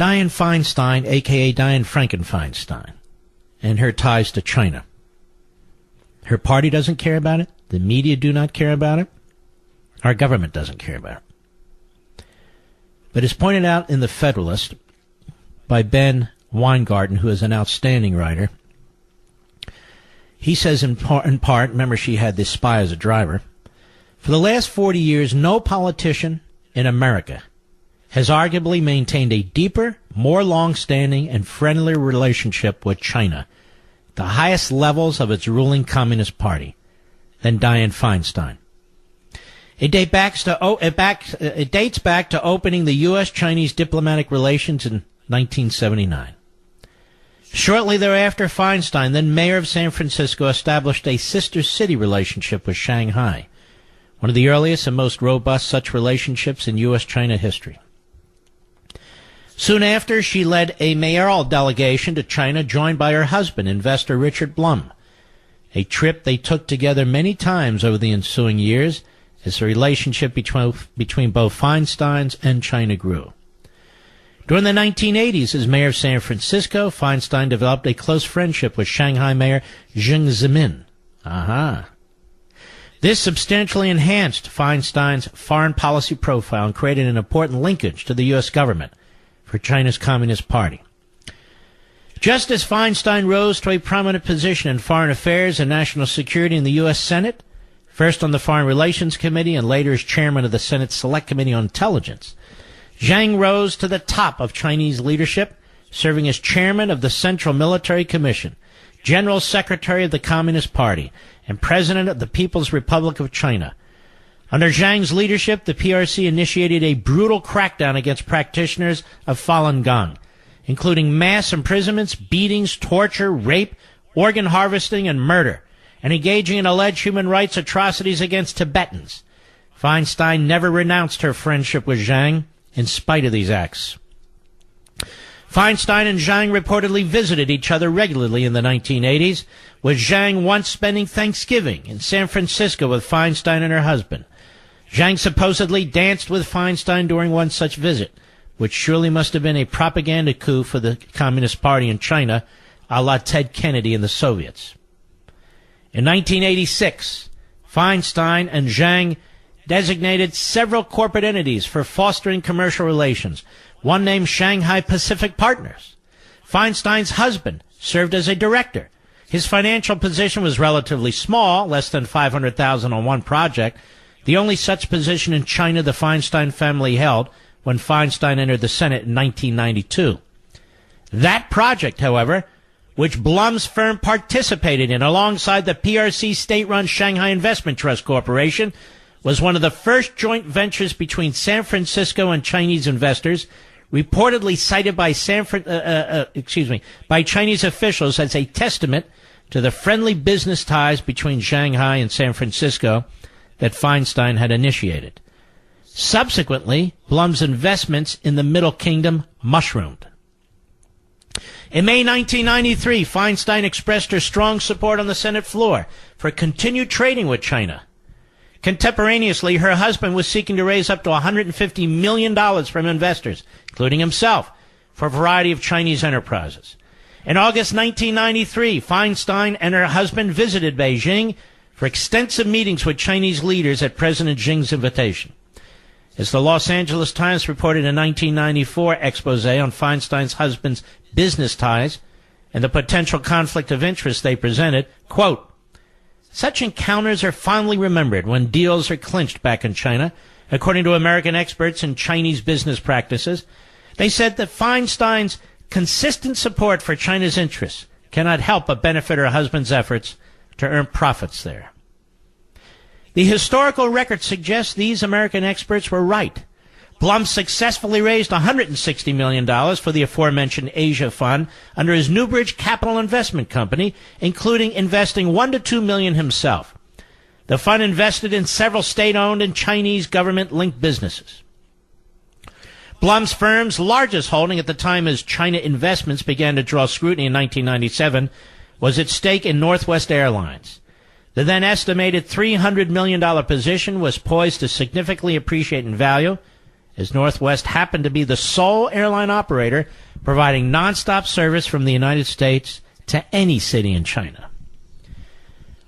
Dianne Feinstein, a.k.a. Dianne Feinstein, and her ties to China. Her party doesn't care about it. The media do not care about it. Our government doesn't care about it. But as pointed out in The Federalist by Ben Weingarten, who is an outstanding writer, he says in part, remember she had this spy as a driver, for the last 40 years, no politician in America has arguably maintained a deeper, more long-standing, and friendlier relationship with China, the highest levels of its ruling Communist Party, than Dianne Feinstein. It dates back to opening the U.S.-Chinese diplomatic relations in 1979. Shortly thereafter, Feinstein, then mayor of San Francisco, established a sister city relationship with Shanghai, one of the earliest and most robust such relationships in U.S.-China history. Soon after, she led a mayoral delegation to China joined by her husband, investor Richard Blum, a trip they took together many times over the ensuing years as the relationship between both Feinsteins and China grew. During the 1980s, as mayor of San Francisco, Feinstein developed a close friendship with Shanghai Mayor Jiang Zemin. This substantially enhanced Feinstein's foreign policy profile and created an important linkage to the U.S. government for China's Communist Party. Just as Feinstein rose to a prominent position in foreign affairs and national security in the U.S. Senate, first on the Foreign Relations Committee and later as chairman of the Senate Select Committee on Intelligence, Jiang rose to the top of Chinese leadership, serving as chairman of the Central Military Commission, general secretary of the Communist Party, and president of the People's Republic of China. Under Jiang's leadership, the PRC initiated a brutal crackdown against practitioners of Falun Gong, including mass imprisonments, beatings, torture, rape, organ harvesting, and murder, and engaging in alleged human rights atrocities against Tibetans. Feinstein never renounced her friendship with Jiang in spite of these acts. Feinstein and Jiang reportedly visited each other regularly in the 1980s, with Jiang once spending Thanksgiving in San Francisco with Feinstein and her husband. Jiang supposedly danced with Feinstein during one such visit, which surely must have been a propaganda coup for the Communist Party in China, a la Ted Kennedy and the Soviets. In 1986, Feinstein and Jiang designated several corporate entities for fostering commercial relations, one named Shanghai Pacific Partners. Feinstein's husband served as a director. His financial position was relatively small, less than $500,000 on one project, the only such position in China the Feinstein family held when Feinstein entered the Senate in 1992. That project, however, which Blum's firm participated in alongside the PRC state-run Shanghai Investment Trust Corporation, was one of the first joint ventures between San Francisco and Chinese investors, reportedly cited by by Chinese officials as a testament to the friendly business ties between Shanghai and San Francisco that Feinstein had initiated. Subsequently, Blum's investments in the Middle Kingdom mushroomed. In May 1993, Feinstein expressed her strong support on the Senate floor for continued trading with China. Contemporaneously, her husband was seeking to raise up to $150 million from investors, including himself, for a variety of Chinese enterprises. In August 1993, Feinstein and her husband visited Beijing for extensive meetings with Chinese leaders at President Xing's invitation. As the Los Angeles Times reported in 1994 expose on Feinstein's husband's business ties and the potential conflict of interest they presented, quote, such encounters are fondly remembered when deals are clinched back in China. According to American experts in Chinese business practices, they said that Feinstein's consistent support for China's interests cannot help but benefit her husband's efforts to earn profits there. The historical record suggests these American experts were right. Blum successfully raised $160 million for the aforementioned Asia Fund under his Newbridge Capital Investment Company, including investing $1 to $2 million himself. The fund invested in several state-owned and Chinese government-linked businesses. Blum's firm's largest holding at the time as China Investments began to draw scrutiny in 1997 was its stake in Northwest Airlines. The then estimated $300 million position was poised to significantly appreciate in value as Northwest happened to be the sole airline operator providing nonstop service from the United States to any city in China.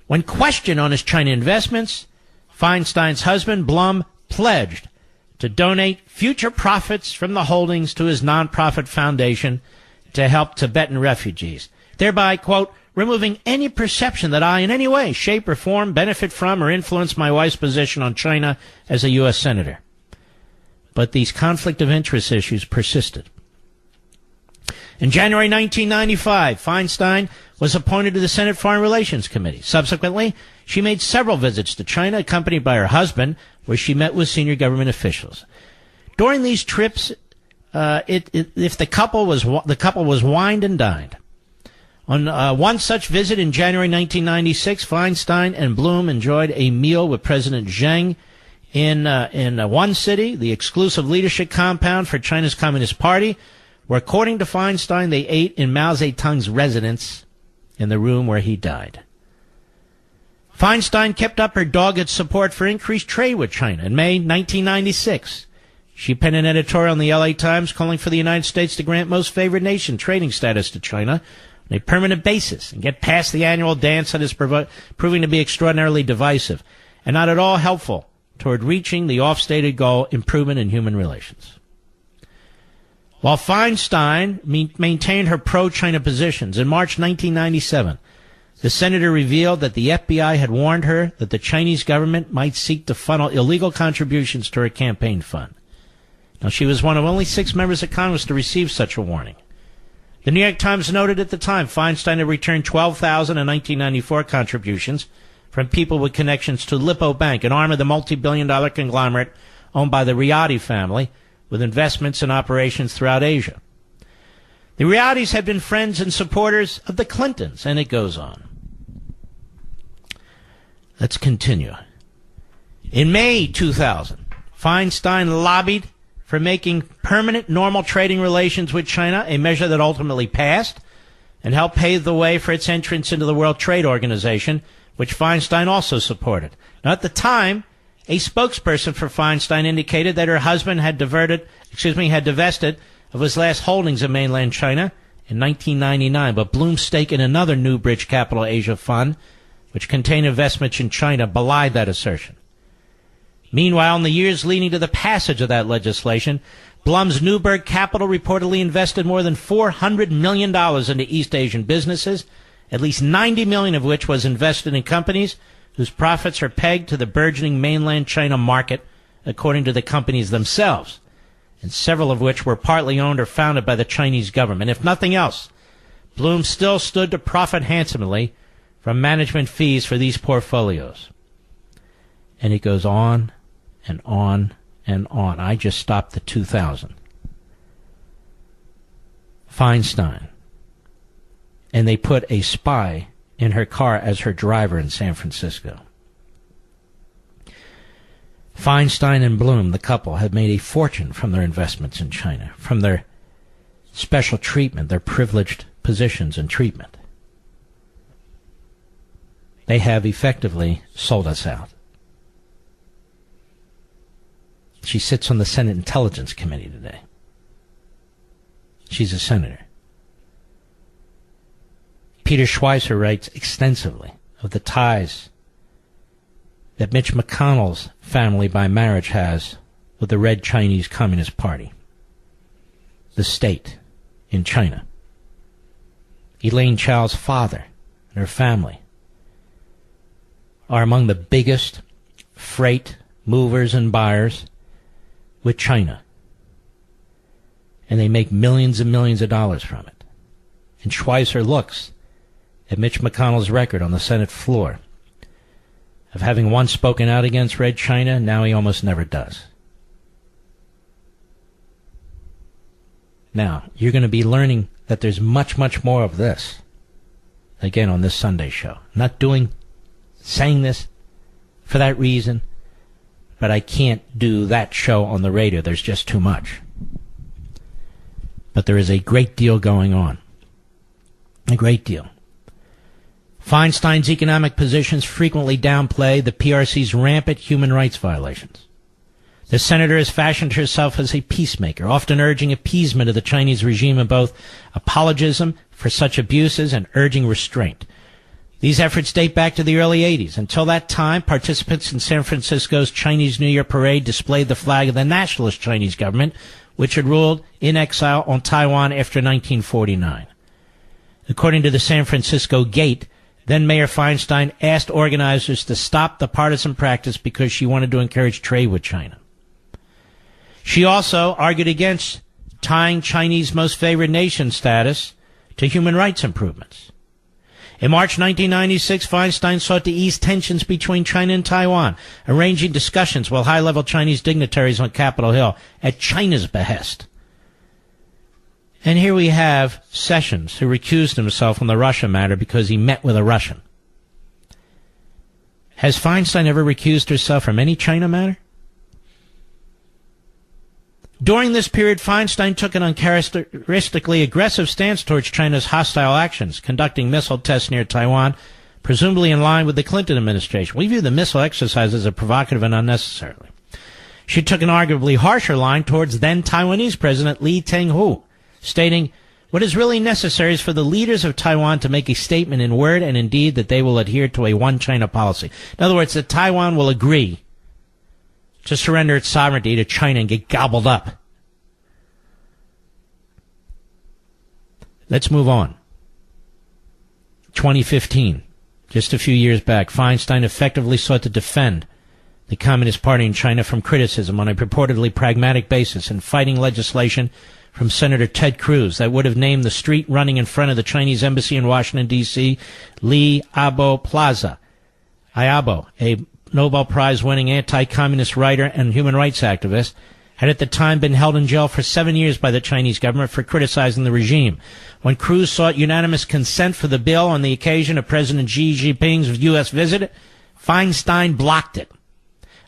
When questioned on his China investments, Feinstein's husband, Blum, pledged to donate future profits from the holdings to his nonprofit foundation to help Tibetan refugees, thereby, quote, removing any perception that I in any way, shape, or form benefit from or influence my wife's position on China as a U.S. Senator. But these conflict of interest issues persisted. In January 1995, Feinstein was appointed to the Senate Foreign Relations Committee. Subsequently, she made several visits to China, accompanied by her husband, where she met with senior government officials. During these trips, the couple was wined and dined. On one such visit in January 1996, Feinstein and Blum enjoyed a meal with President Zheng in one city, the exclusive leadership compound for China's Communist Party, where, according to Feinstein, they ate in Mao Zedong's residence in the room where he died. Feinstein kept up her dogged support for increased trade with China. In May 1996, she penned an editorial in the LA Times calling for the United States to grant most favored nation trading status to China on a permanent basis and get past the annual dance that is proving to be extraordinarily divisive and not at all helpful toward reaching the oft-stated goal, improvement in human relations. While Feinstein maintained her pro-China positions, in March 1997, the senator revealed that the FBI had warned her that the Chinese government might seek to funnel illegal contributions to her campaign fund. Now, she was one of only 6 members of Congress to receive such a warning. The New York Times noted at the time Feinstein had returned 12,000 in 1994 contributions from people with connections to Lippo Bank, an arm of the multi-billion-dollar conglomerate owned by the Riyadi family, with investments and operations throughout Asia. The Riyadis had been friends and supporters of the Clintons, and it goes on. Let's continue. In May 2000, Feinstein lobbied for making permanent normal trading relations with China, a measure that ultimately passed and helped pave the way for its entrance into the World Trade Organization, which Feinstein also supported. Now, at the time, a spokesperson for Feinstein indicated that her husband had divested of his last holdings in mainland China in 1999, but Blum's stake in another New Bridge Capital Asia fund, which contained investments in China, belied that assertion. Meanwhile, in the years leading to the passage of that legislation, Blum's Newburgh Capital reportedly invested more than $400 million into East Asian businesses, at least $90 million of which was invested in companies whose profits are pegged to the burgeoning mainland China market, according to the companies themselves, and several of which were partly owned or founded by the Chinese government. If nothing else, Blum still stood to profit handsomely from management fees for these portfolios. And it goes on and on and on. I just stopped at 2000. Feinstein. And they put a spy in her car as her driver in San Francisco. Feinstein and Blum, the couple, have made a fortune from their investments in China, from their special treatment, their privileged positions and treatment. They have effectively sold us out. She sits on the Senate Intelligence Committee today. She's a senator. Peter Schweizer writes extensively of the ties that Mitch McConnell's family by marriage has with the Red Chinese Communist Party, the state in China. Elaine Chao's father and her family are among the biggest freight movers and buyers with China. And they make millions and millions of dollars from it. And Schweizer looks at Mitch McConnell's record on the Senate floor of having once spoken out against Red China, now he almost never does. Now, you're going to be learning that there's much, much more of this, again, on this Sunday show. I'm not saying this for that reason, but I can't do that show on the radio. There's just too much. But there is a great deal going on. A great deal. Feinstein's economic positions frequently downplay the PRC's rampant human rights violations. The senator has fashioned herself as a peacemaker, often urging appeasement of the Chinese regime in both apologism for such abuses and urging restraint. These efforts date back to the early 80s. Until that time, participants in San Francisco's Chinese New Year parade displayed the flag of the nationalist Chinese government, which had ruled in exile on Taiwan after 1949. According to the San Francisco Gate, then Mayor Feinstein asked organizers to stop the partisan practice because she wanted to encourage trade with China. She also argued against tying Chinese most favored nation status to human rights improvements. In March 1996, Feinstein sought to ease tensions between China and Taiwan, arranging discussions with high-level Chinese dignitaries on Capitol Hill at China's behest. And here we have Sessions, who recused himself on the Russia matter because he met with a Russian. Has Feinstein ever recused herself from any China matter? During this period, Feinstein took an uncharacteristically aggressive stance towards China's hostile actions, conducting missile tests near Taiwan, presumably in line with the Clinton administration. We view the missile exercises as provocative and unnecessary. She took an arguably harsher line towards then Taiwanese President Lee Teng-hu, stating, "What is really necessary is for the leaders of Taiwan to make a statement in word and in deed that they will adhere to a one-China policy." In other words, that Taiwan will agree to surrender its sovereignty to China and get gobbled up. Let's move on. 2015, just a few years back, Feinstein effectively sought to defend the Communist Party in China from criticism on a purportedly pragmatic basis in fighting legislation from Senator Ted Cruz that would have named the street running in front of the Chinese embassy in Washington, D.C., Li Abo Plaza. Ayabo, a Nobel Prize-winning anti-communist writer and human rights activist, had at the time been held in jail for 7 years by the Chinese government for criticizing the regime. When Cruz sought unanimous consent for the bill on the occasion of President Xi Jinping's U.S. visit, Feinstein blocked it.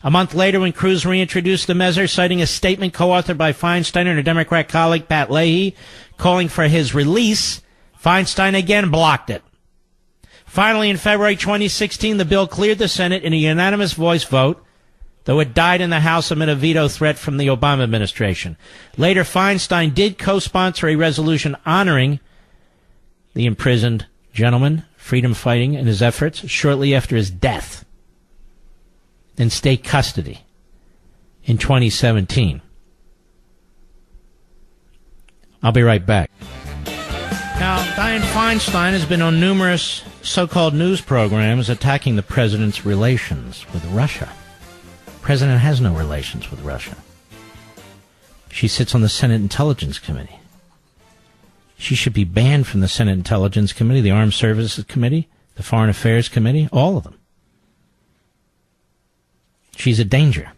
A month later, when Cruz reintroduced the measure, citing a statement co-authored by Feinstein and her Democrat colleague Pat Leahy, calling for his release, Feinstein again blocked it. Finally, in February 2016, the bill cleared the Senate in a unanimous voice vote, though it died in the House amid a veto threat from the Obama administration. Later, Feinstein did co-sponsor a resolution honoring the imprisoned gentleman, freedom fighting in his efforts, shortly after his death in state custody in 2017. I'll be right back. Now, Dianne Feinstein has been on numerous so-called news programs attacking the president's relations with Russia. The president has no relations with Russia. She sits on the Senate Intelligence Committee. She should be banned from the Senate Intelligence Committee, the Armed Services Committee, the Foreign Affairs Committee, all of them. She's a danger.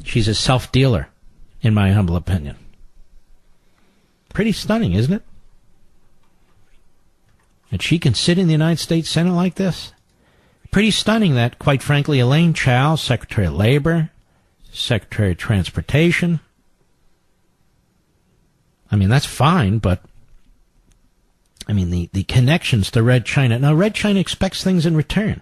She's a self-dealer, in my humble opinion. Pretty stunning, isn't it? That she can sit in the United States Senate like this? Pretty stunning that, quite frankly, Elaine Chao, Secretary of Labor, Secretary of Transportation, I mean, that's fine, but, I mean, the connections to Red China. Now, Red China expects things in return.